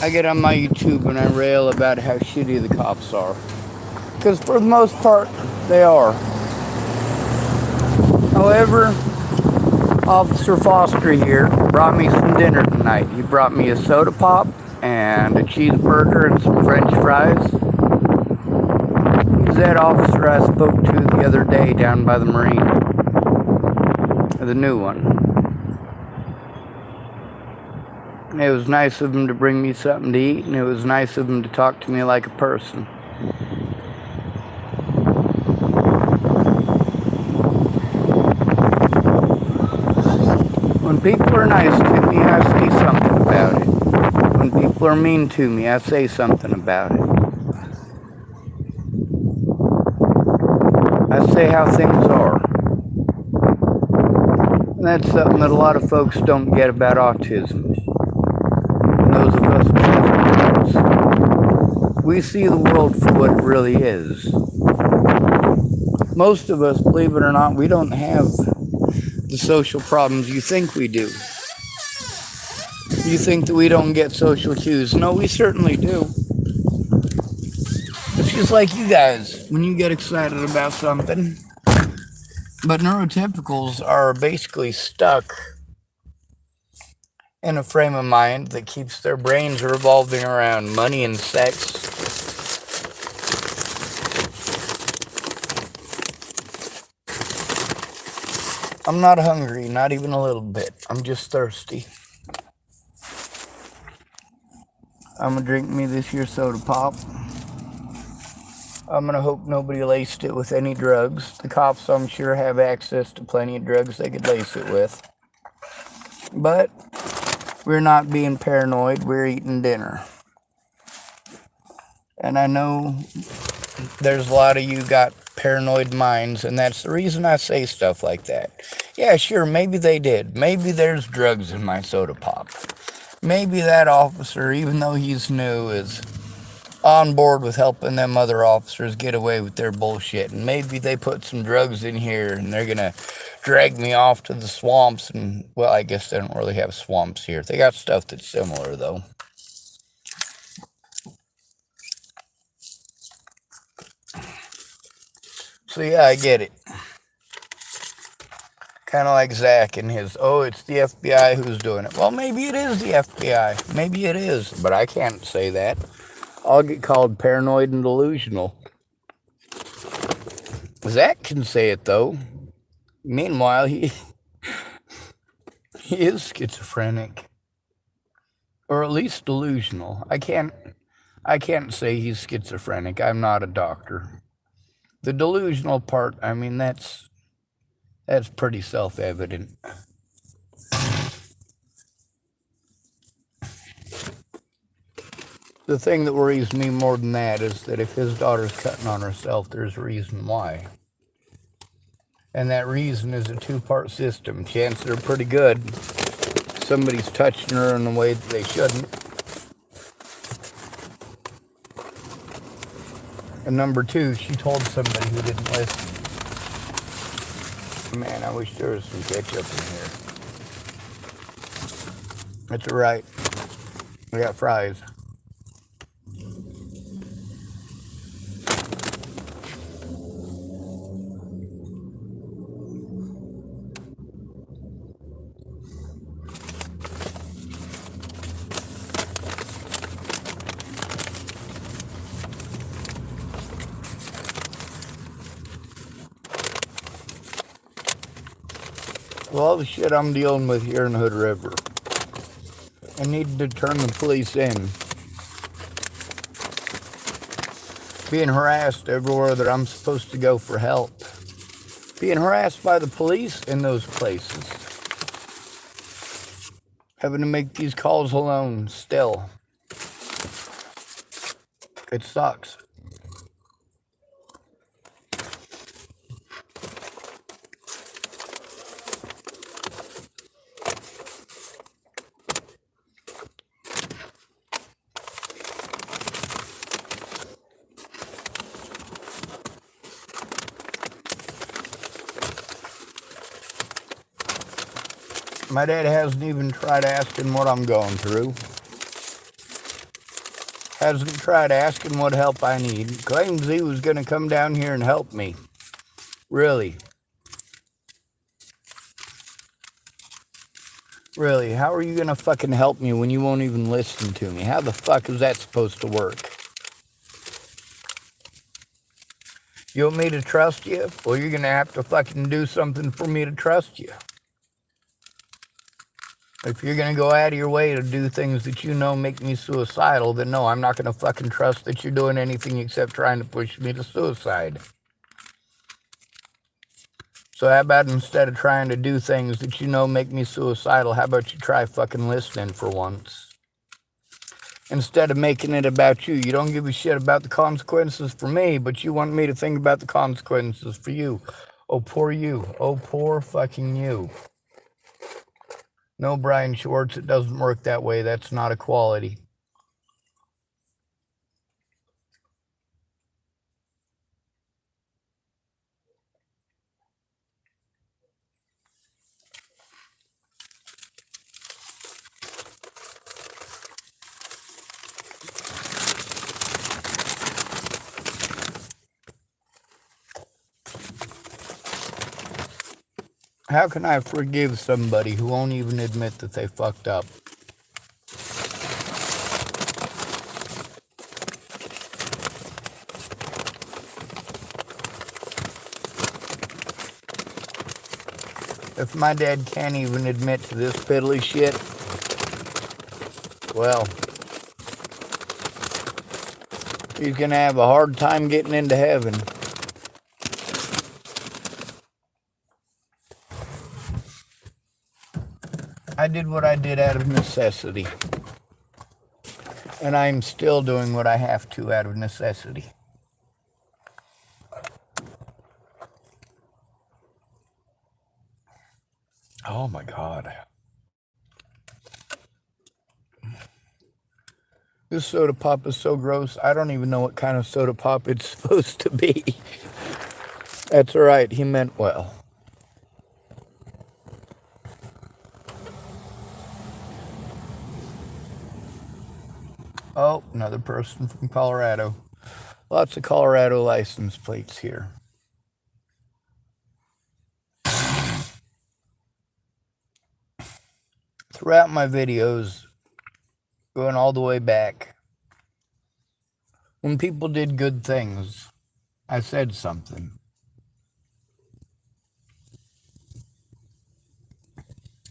I get on my YouTube and I rail about how shitty the cops are. Because for the most part, they are. However, Officer Foster here brought me some dinner tonight. He brought me a soda pop and a cheeseburger and some french fries. He's that officer I spoke to the other day down by the marina. The new one. It was nice of him to bring me something to eat, and it was nice of him to talk to me like a person. When people are nice to me, I say something about it. When people are mean to me, I say something about it. I say how things are. And that's something that a lot of folks don't get about autism. And those of us with autism, we see the world for what it really is. Most of us, believe it or not, we don't have the social problems you think we do. You think that we don't get social cues. No, we certainly do. It's just like you guys when you get excited about something. But neurotypicals are basically stuck in a frame of mind that keeps their brains revolving around money and sex. I'm not hungry, not even a little bit. I'm just thirsty. I'm gonna drink me this here soda pop. I'm gonna hope nobody laced it with any drugs. The cops, I'm sure, have access to plenty of drugs they could lace it with. But we're not being paranoid, we're eating dinner. And I know there's a lot of you got paranoid minds, and that's the reason I say stuff like that. Yeah, sure, maybe they did. Maybe there's drugs in my soda pop. Maybe that officer, even though he's new, is on board with helping them other officers get away with their bullshit. And maybe they put some drugs in here and they're gonna drag me off to the swamps. And, well, I guess they don't really have swamps here. They got stuff that's similar, though. So, yeah, I get it. Kind of like Zach and his, oh, it's the FBI who's doing it. Well, maybe it is the FBI. Maybe it is, but I can't say that. I'll get called paranoid and delusional. Zach can say it, though. Meanwhile, he is schizophrenic. Or at least delusional. I can't say he's schizophrenic. I'm not a doctor. The delusional part, I mean, that's pretty self-evident. The thing that worries me more than that is that if his daughter's cutting on herself, there's a reason why. And that reason is a two-part system. Chances are pretty good somebody's touching her in a way that they shouldn't. And number two, she told somebody who didn't listen. Man, I wish there was some ketchup in here. That's alright. I got fries. Well, all the shit I'm dealing with here in Hood River, I need to turn the police in. Being harassed everywhere that I'm supposed to go for help. Being harassed by the police in those places. Having to make these calls alone still. It sucks. My dad hasn't even tried asking what I'm going through. Hasn't tried asking what help I need. Claims he was going to come down here and help me. Really? Really? How are you going to fucking help me when you won't even listen to me? How the fuck is that supposed to work? You want me to trust you? Well, you're going to have to fucking do something for me to trust you. If you're going to go out of your way to do things that you know make me suicidal, then no, I'm not going to fucking trust that you're doing anything except trying to push me to suicide. So how about instead of trying to do things that you know make me suicidal, how about you try fucking listening for once? Instead of making it about you. You don't give a shit about the consequences for me, but you want me to think about the consequences for you. Oh, poor you. Oh, poor fucking you. No, Brian Schwartz, it doesn't work that way. That's not equality. How can I forgive somebody who won't even admit that they fucked up? If my dad can't even admit to this piddly shit, well, he's gonna have a hard time getting into heaven. I did what I did out of necessity. And I'm still doing what I have to out of necessity. Oh my God. This soda pop is so gross, I don't even know what kind of soda pop it's supposed to be. That's all right, he meant well. Oh, another person from Colorado. Lots of Colorado license plates here. Throughout my videos, going all the way back, when people did good things, I said something.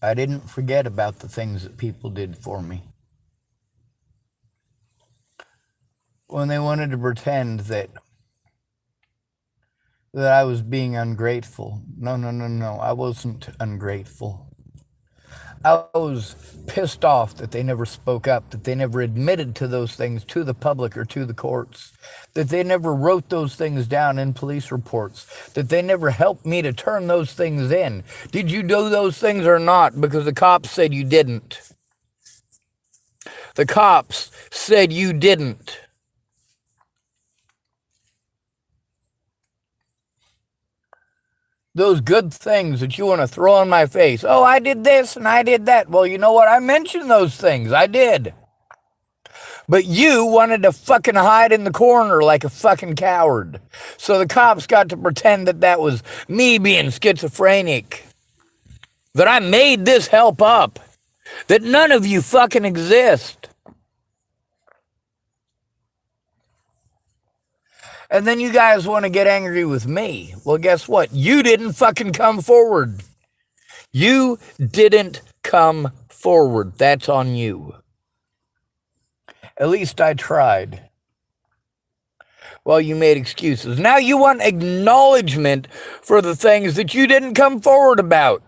I didn't forget about the things that people did for me. When they wanted to pretend that I was being ungrateful. No, I wasn't ungrateful. I was pissed off that they never spoke up, that they never admitted to those things to the public or to the courts, that they never wrote those things down in police reports, that they never helped me to turn those things in. Did you do those things or not? Because the cops said you didn't. The cops said you didn't. Those good things that you want to throw in my face. Oh, I did this and I did that. Well, you know what? I mentioned those things. I did. But you wanted to fucking hide in the corner like a fucking coward. So the cops got to pretend that that was me being schizophrenic. That I made this help up. That none of you fucking exist. And then you guys want to get angry with me. Well, guess what? You didn't fucking come forward. You didn't come forward. That's on you. At least I tried. Well, you made excuses. Now you want acknowledgement for the things that you didn't come forward about.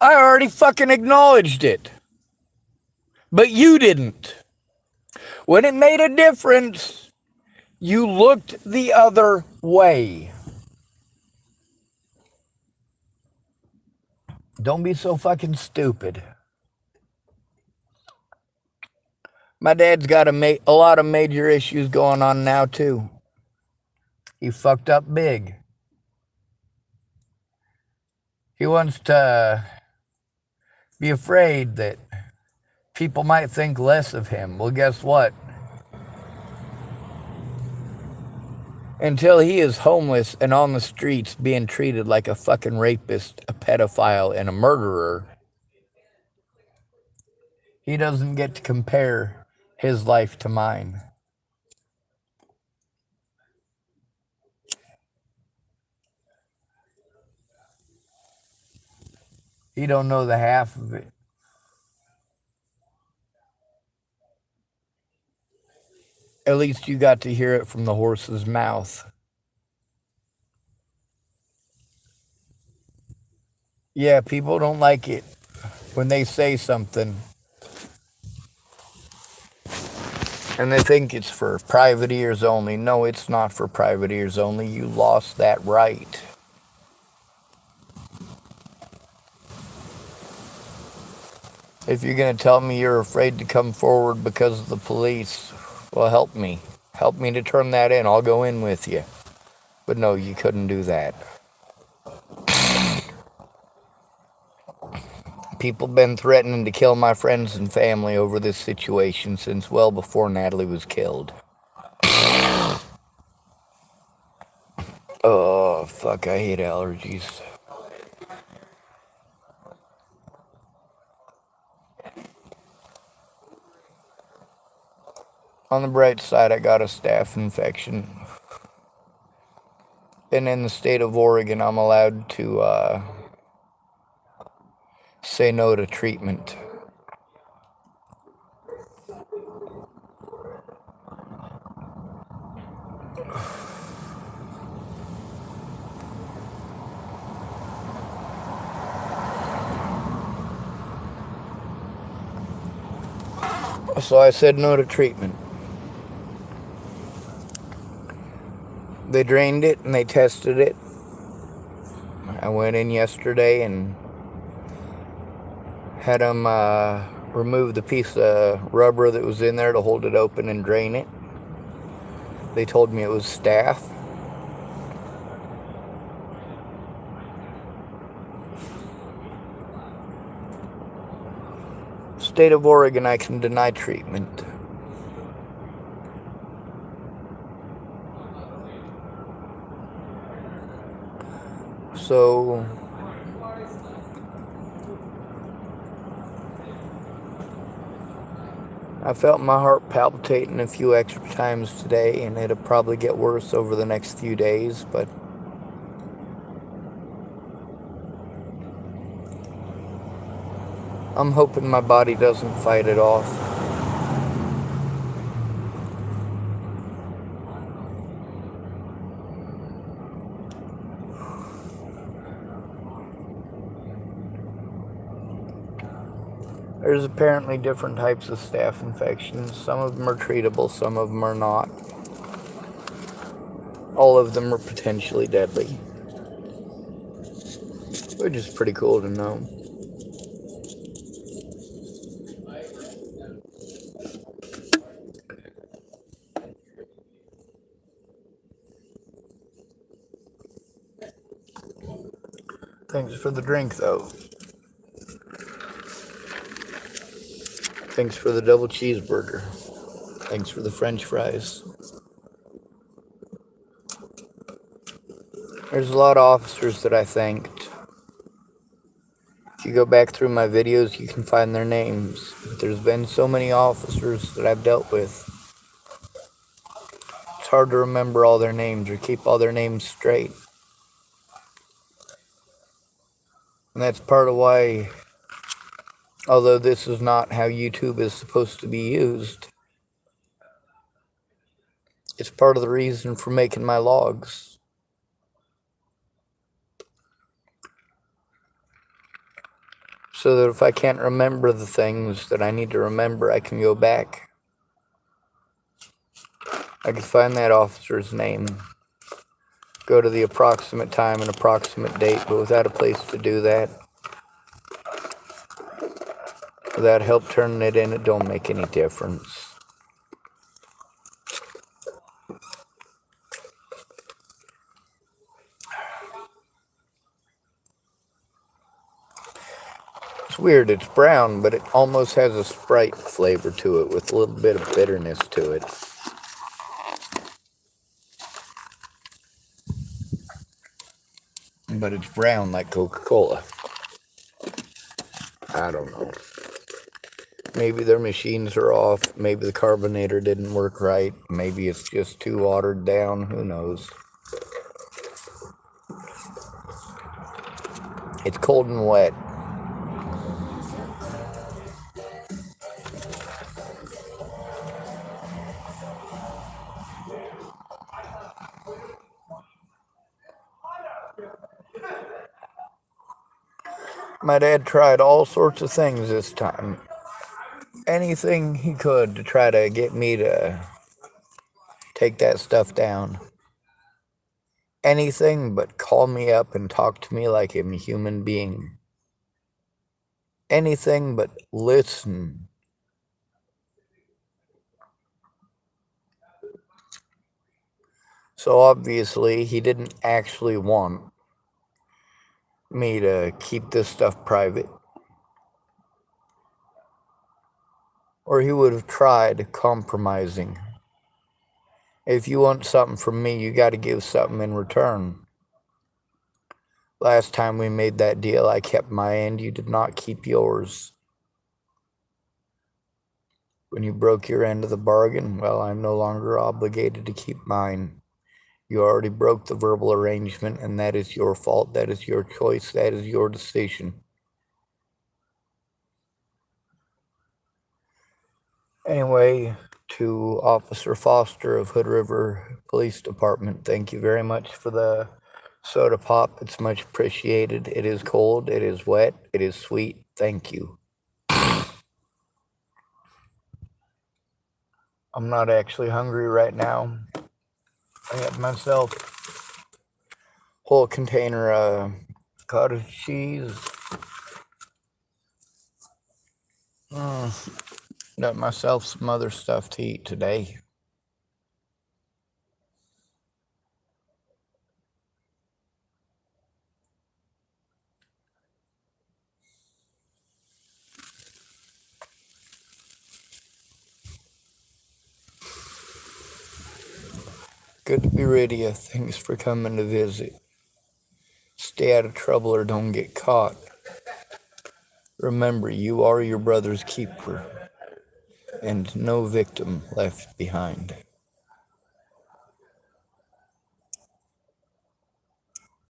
I already fucking acknowledged it. But you didn't. When it made a difference, you looked the other way. Don't be so fucking stupid. My dad's got a lot of major issues going on now, too. He fucked up big. He wants to be afraid that People might think less of him. Well, guess what? Until he is homeless and on the streets being treated like a fucking rapist, a pedophile, and a murderer, he doesn't get to compare his life to mine. He don't know the half of it. At least you got to hear it from the horse's mouth. Yeah, people don't like it when they say something and they think it's for private ears only. No, it's not for private ears only. You lost that right. If you're going to tell me you're afraid to come forward because of the police, well, help me. Help me to turn that in. I'll go in with you. But no, you couldn't do that. People been threatening to kill my friends and family over this situation since well before Natalie was killed. Oh, fuck, I hate allergies. On the bright side, I got a staph infection. And in the state of Oregon, I'm allowed to say no to treatment. So I said no to treatment. They drained it and they tested it. I went in yesterday and had them remove the piece of rubber that was in there to hold it open and drain it. They told me it was staph. State of Oregon, I can deny treatment. So I felt my heart palpitating a few extra times today, and it'll probably get worse over the next few days, but I'm hoping my body doesn't fight it off. There's apparently different types of staph infections. Some of them are treatable, some of them are not. All of them are potentially deadly, which is pretty cool to know. Thanks for the drink, though. Thanks for the double cheeseburger. Thanks for the French fries. There's a lot of officers that I thanked. If you go back through my videos, you can find their names. There's been so many officers that I've dealt with. It's hard to remember all their names or keep all their names straight. And that's part of why, although this is not how YouTube is supposed to be used, it's part of the reason for making my logs. So that if I can't remember the things that I need to remember, I can go back. I can find that officer's name, go to the approximate time and approximate date, but without a place to do that, without help turning it in, it don't make any difference. weird. It's brown, but it almost has a Sprite flavor to it with a little bit of bitterness to it. But it's brown like Coca-Cola. I don't know. Maybe their machines are off. Maybe the carbonator didn't work right. Maybe it's just too watered down. Who knows? It's cold and wet. My dad tried all sorts of things this time. Anything he could to try to get me to take that stuff down. Anything but call me up and talk to me like I'm a human being. Anything but listen. So obviously, he didn't actually want me to keep this stuff private. Or he would have tried compromising. If you want something from me, you got to give something in return. Last time we made that deal, I kept my end. You did not keep yours. When you broke your end of the bargain, well, I'm no longer obligated to keep mine. You already broke the verbal arrangement, and that is your fault. That is your choice. That is your decision. Anyway, to Officer Foster of Hood River Police Department, thank you very much for the soda pop. It's much appreciated. It is cold. It is wet. It is sweet. Thank you. I'm not actually hungry right now. I had myself a whole container of cottage cheese. Got myself some other stuff to eat today. Good to be rid of you. Thanks for coming to visit. Stay out of trouble or don't get caught. Remember, you are your brother's keeper, and no victim left behind.